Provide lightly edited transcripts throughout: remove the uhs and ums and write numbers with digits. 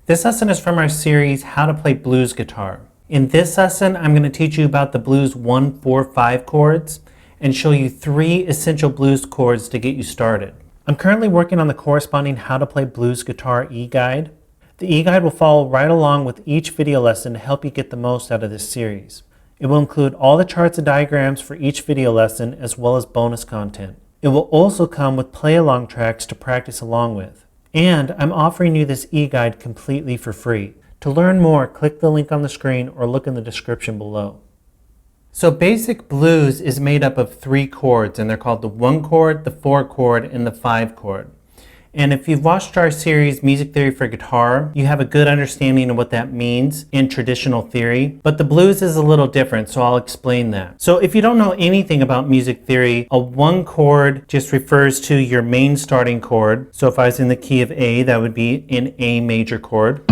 This lesson is from our series, How to Play Blues Guitar. In this lesson, I'm going to teach you about the blues 1, 4, 5 chords and show you 3 essential blues chords to get you started. I'm currently working on the corresponding How to Play Blues Guitar e-guide. The e-guide will follow right along with each video lesson to help you get the most out of this series. It will include all the charts and diagrams for each video lesson as well as bonus content. It will also come with play-along tracks to practice along with. And I'm offering you this e-guide completely for free. To learn more, click the link on the screen or look in the description below. So basic blues is made up of 3 chords, and they're called the 1 chord, the 4 chord, and the 5 chord. And if you've watched our series, Music Theory for Guitar, you have a good understanding of what that means in traditional theory. But the blues is a little different, so I'll explain that. So if you don't know anything about music theory, a 1 chord just refers to your main starting chord. So if I was in the key of A, that would be an A major chord.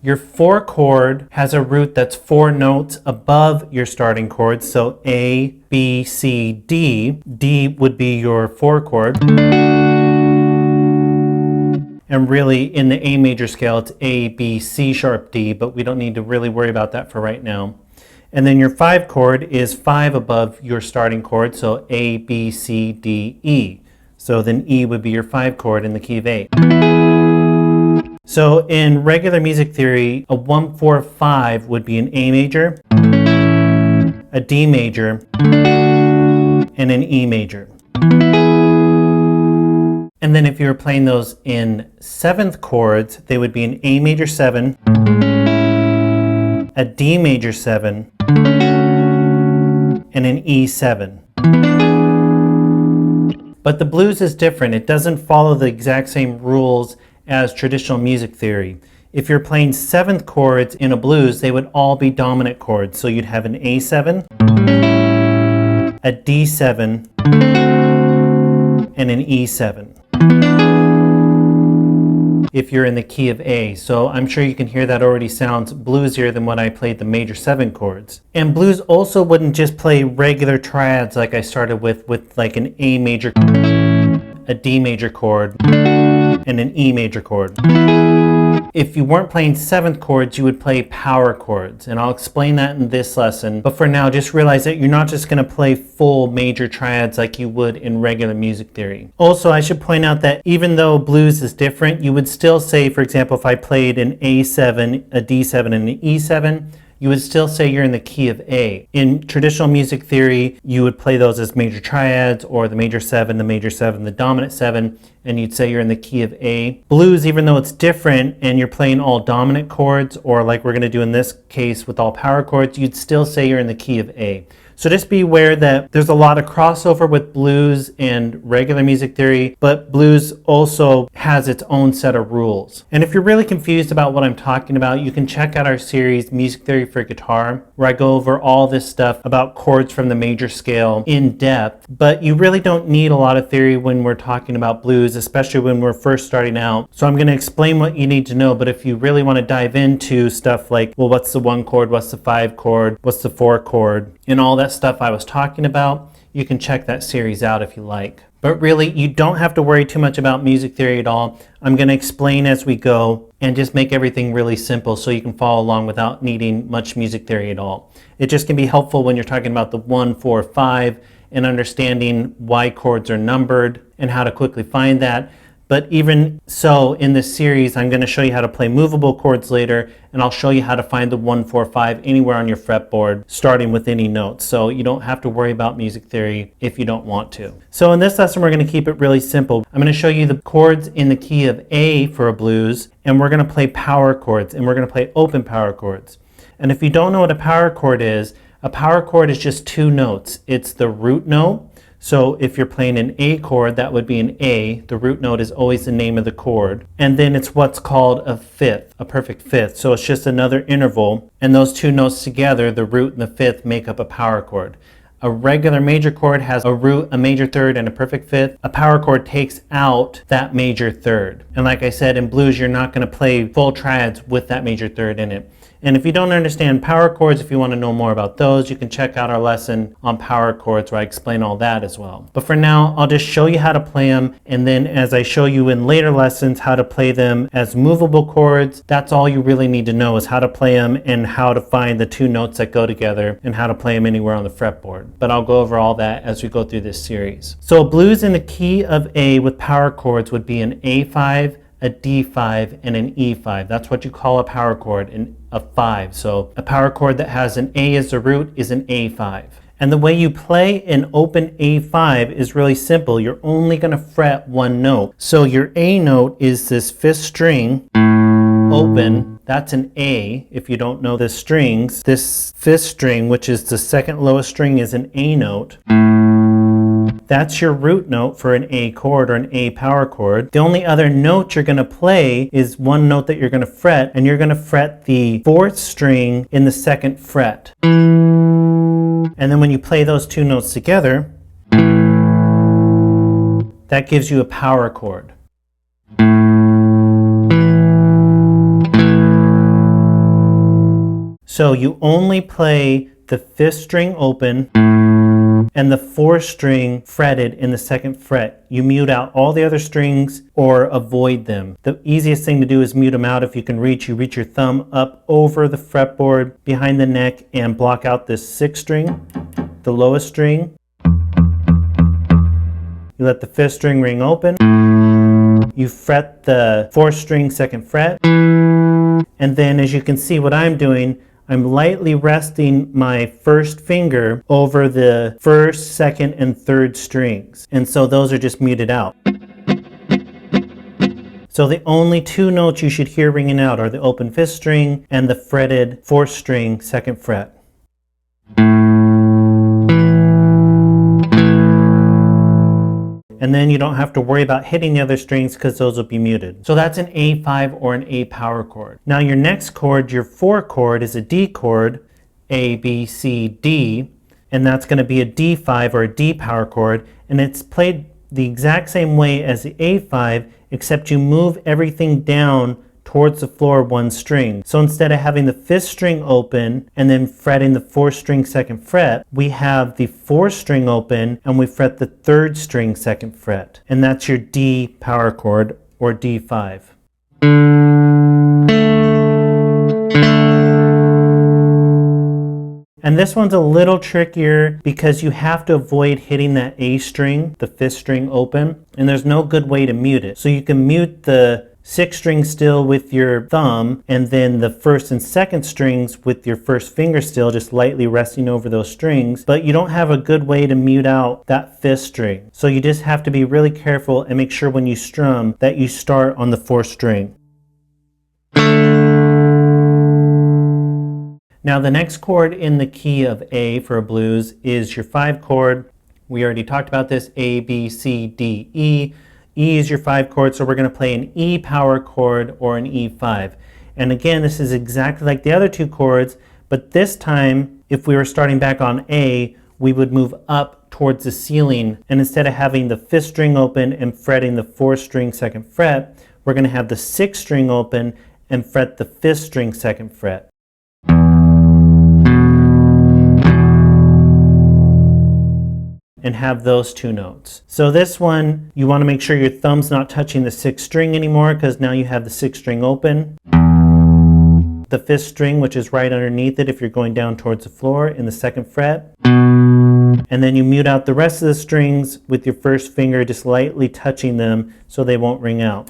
Your 4 chord has a root that's 4 notes above your starting chord. So A, B, C, D. D would be your 4 chord. And really in the A major scale, it's A, B, C sharp, D, but we don't need to really worry about that for right now. And then your 5 chord is 5 above your starting chord. So A, B, C, D, E. So then E would be your 5 chord in the key of A. So in regular music theory, a 1, 4, 5 would be an A major, a D major, and an E major. And then if you were playing those in 7th chords, they would be an A major 7, a D major 7, and an E 7. But the blues is different. It doesn't follow the exact same rules as traditional music theory. If you're playing 7th chords in a blues, they would all be dominant chords. So you'd have an A7, a D7, and an E7. If you're in the key of A. So I'm sure you can hear that already sounds bluesier than when I played the major 7 chords. And blues also wouldn't just play regular triads like I started with like an A major, a D major chord, and an E major chord. If you weren't playing 7th chords, you would play power chords, and I'll explain that in this lesson. But for now, just realize that you're not just going to play full major triads like you would in regular music theory. Also, I should point out that even though blues is different, you would still say, for example, if I played an A7, a D7, and an E7, you would still say you're in the key of A. In traditional music theory, you would play those as major triads, or the major 7, the dominant 7, and you'd say you're in the key of A. Blues, even though it's different and you're playing all dominant chords, or like we're going to do in this case with all power chords, you'd still say you're in the key of A. So just be aware that there's a lot of crossover with blues and regular music theory, but blues also has its own set of rules. And if you're really confused about what I'm talking about, you can check out our series, Music Theory for Guitar, where I go over all this stuff about chords from the major scale in depth. But you really don't need a lot of theory when we're talking about blues, especially when we're first starting out. So I'm going to explain what you need to know, but if you really want to dive into stuff like, well, what's the 1 chord, what's the 5 chord, what's the 4 chord, and all that stuff I was talking about, you can check that series out if you like. But really, you don't have to worry too much about music theory at all. I'm going to explain as we go and just make everything really simple so you can follow along without needing much music theory at all. It just can be helpful when you're talking about the 1, 4, 5 and understanding why chords are numbered and how to quickly find that. But even so, in this series, I'm going to show you how to play movable chords later, and I'll show you how to find the 1, 4, 5 anywhere on your fretboard, starting with any note. So you don't have to worry about music theory if you don't want to. So in this lesson, we're going to keep it really simple. I'm going to show you the chords in the key of A for a blues, and we're going to play power chords, and we're going to play open power chords. And if you don't know what a power chord is just 2 notes. It's the root note. So if you're playing an A chord, that would be an A. The root note is always the name of the chord. And then it's what's called a fifth, a perfect fifth. So it's just another interval. And those 2 notes together, the root and the fifth, make up a power chord. a regular major chord has a root, a major third, and a perfect fifth, a power chord takes out that major third. And like I said, in blues, you're not going to play full triads with that major third in it. And if you don't understand power chords, if you want to know more about those, you can check out our lesson on power chords where I explain all that as well. But for now, I'll just show you how to play them. And then as I show you in later lessons how to play them as movable chords, that's all you really need to know is how to play them and how to find the two notes that go together and how to play them anywhere on the fretboard. But I'll go over all that as we go through this series. So blues in the key of A with power chords would be an A5, a D5, and an E5. That's what you call a power chord, a 5. So a power chord that has an A as the root is an A5. And the way you play an open A5 is really simple. You're only going to fret one note. So your A note is this 5th string, open. That's an A. If you don't know the strings, this 5th string, which is the second lowest string, is an A note. That's your root note for an A chord or an A power chord. The only other note you're going to play is one note that you're going to fret, and you're going to fret the 4th string in the 2nd fret. And then when you play those two notes together, that gives you a power chord. So you only play the 5th string open and the 4th string fretted in the 2nd fret. You mute out all the other strings or avoid them. The easiest thing to do is mute them out if you can reach. You reach your thumb up over the fretboard behind the neck and block out this 6th string, the lowest string. You let the 5th string ring open. You fret the 4th string 2nd fret. And then as you can see what I'm doing, I'm lightly resting my first finger over the 1st, 2nd, and 3rd strings. And so those are just muted out. So the only two notes you should hear ringing out are the open 5th string and the fretted 4th string 2nd fret. And then you don't have to worry about hitting the other strings because those will be muted. So that's an A5 or an A power chord. Now your next chord, your 4 chord, is a D chord, A, B, C, D, and that's going to be a D5 or a D power chord, and it's played the exact same way as the A5, except you move everything down towards the floor one string. So instead of having the 5th string open and then fretting the 4th string 2nd fret, we have the 4th string open and we fret the 3rd string 2nd fret. And that's your D power chord or D5. And this one's a little trickier because you have to avoid hitting that A string, the 5th string open, and there's no good way to mute it. So you can mute the 6th string still with your thumb, and then the 1st and 2nd strings with your 1st finger still, just lightly resting over those strings, but you don't have a good way to mute out that 5th string. So you just have to be really careful and make sure when you strum that you start on the 4th string. Now the next chord in the key of A for a blues is your 5 chord. We already talked about this, A, B, C, D, E. E is your 5 chord, so we're going to play an E power chord or an E5. And again, this is exactly like the other two chords, but this time, if we were starting back on A, we would move up towards the ceiling, and instead of having the 5th string open and fretting the 4th string 2nd fret, we're going to have the 6th string open and fret the 5th string 2nd fret. And have those two notes. So this one, you want to make sure your thumb's not touching the 6th string anymore because now you have the 6th string open. The 5th string, which is right underneath it if you're going down towards the floor in the 2nd fret. And then you mute out the rest of the strings with your 1st finger just lightly touching them so they won't ring out.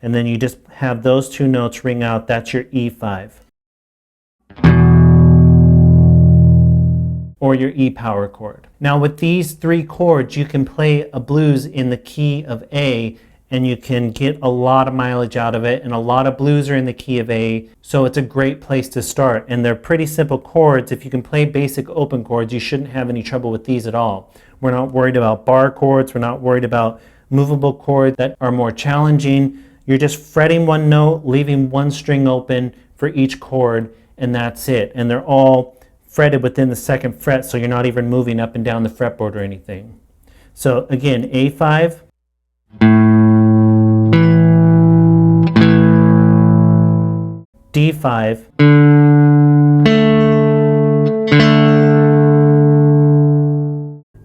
And then you just have those two notes ring out. That's your E5. Or your E power chord. Now with these 3 chords, you can play a blues in the key of A, and you can get a lot of mileage out of it, and a lot of blues are in the key of A, so it's a great place to start. And they're pretty simple chords. If you can play basic open chords, you shouldn't have any trouble with these at all. We're not worried about bar chords, we're not worried about movable chords that are more challenging. You're just fretting one note, leaving one string open for each chord, and that's it. And they're all fretted within the second fret, so you're not even moving up and down the fretboard or anything. So again, A5, D5,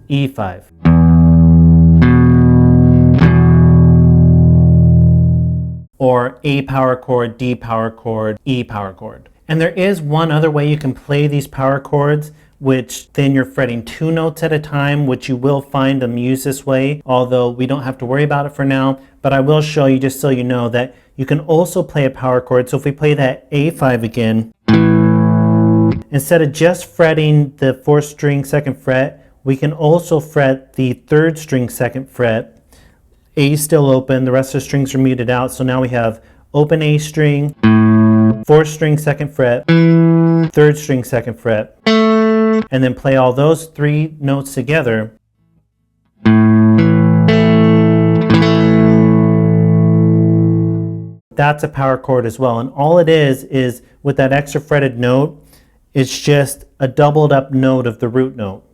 E5. Or A power chord, D power chord, E power chord. And there is one other way you can play these power chords, which then you're fretting 2 notes at a time, which you will find them used this way, although we don't have to worry about it for now. But I will show you, just so you know, that you can also play a power chord. So if we play that A5 again, instead of just fretting the 4th string 2nd fret, we can also fret the 3rd string 2nd fret. A is still open, the rest of the strings are muted out, so now we have open A string, 4th string 2nd fret, 3rd string 2nd fret, and then play all those 3 notes together. That's a power chord as well, and all it is with that extra fretted note, it's just a doubled up note of the root note.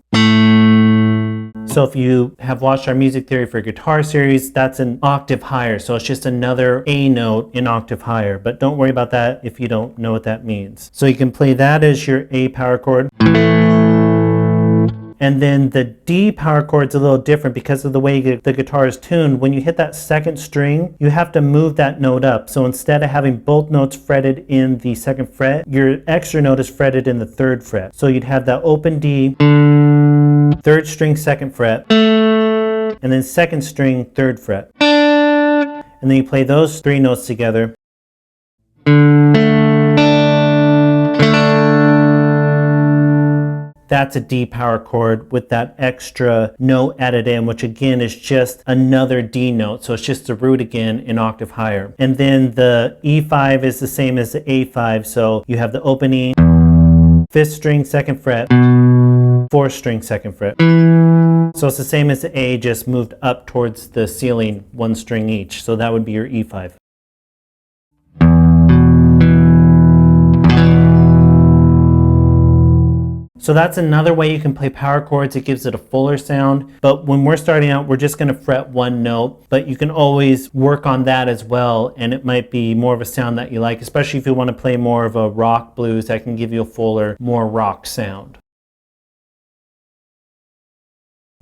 So if you have watched our music theory for guitar series, that's an octave higher. So it's just another A note in octave higher. But don't worry about that if you don't know what that means. So you can play that as your A power chord. And then the D power chord is a little different because of the way the guitar is tuned. When you hit that 2nd string, you have to move that note up. So instead of having both notes fretted in the 2nd fret, your extra note is fretted in the 3rd fret. So you'd have that open D, 3rd string 2nd fret, and then 2nd string 3rd fret. And then you play those 3 notes together. That's a D power chord with that extra note added in, which again is just another D note. So it's just the root again in octave higher. And then the E5 is the same as the A5. So you have the open E, 5th string 2nd fret, 4th string 2nd fret. So it's the same as the A, just moved up towards the ceiling 1 string each. So that would be your E5. So that's another way you can play power chords. It gives it a fuller sound. But when we're starting out, we're just going to fret 1 note. But you can always work on that as well, and it might be more of a sound that you like, especially if you want to play more of a rock blues that can give you a fuller, more rock sound.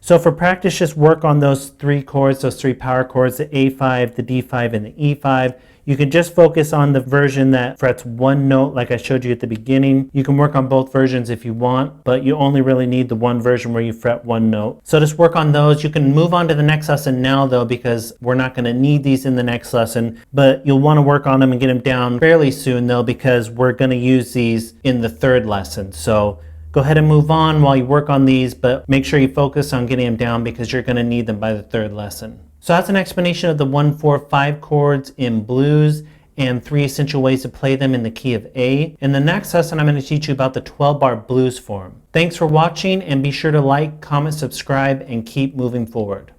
So for practice, just work on those 3 chords, those 3 power chords, the A5, the D5, and the E5. You can just focus on the version that frets 1 note like I showed you at the beginning. You can work on both versions if you want, but you only really need the one version where you fret 1 note. So just work on those. You can move on to the next lesson now though, because we're not going to need these in the next lesson, but you'll want to work on them and get them down fairly soon though, because we're going to use these in the 3rd lesson. So go ahead and move on while you work on these, but make sure you focus on getting them down because you're going to need them by the 3rd lesson. So that's an explanation of the 1, 4, 5 chords in blues and 3 essential ways to play them in the key of A. In the next lesson, I'm going to teach you about the 12-bar blues form. Thanks for watching, and be sure to like, comment, subscribe, and keep moving forward.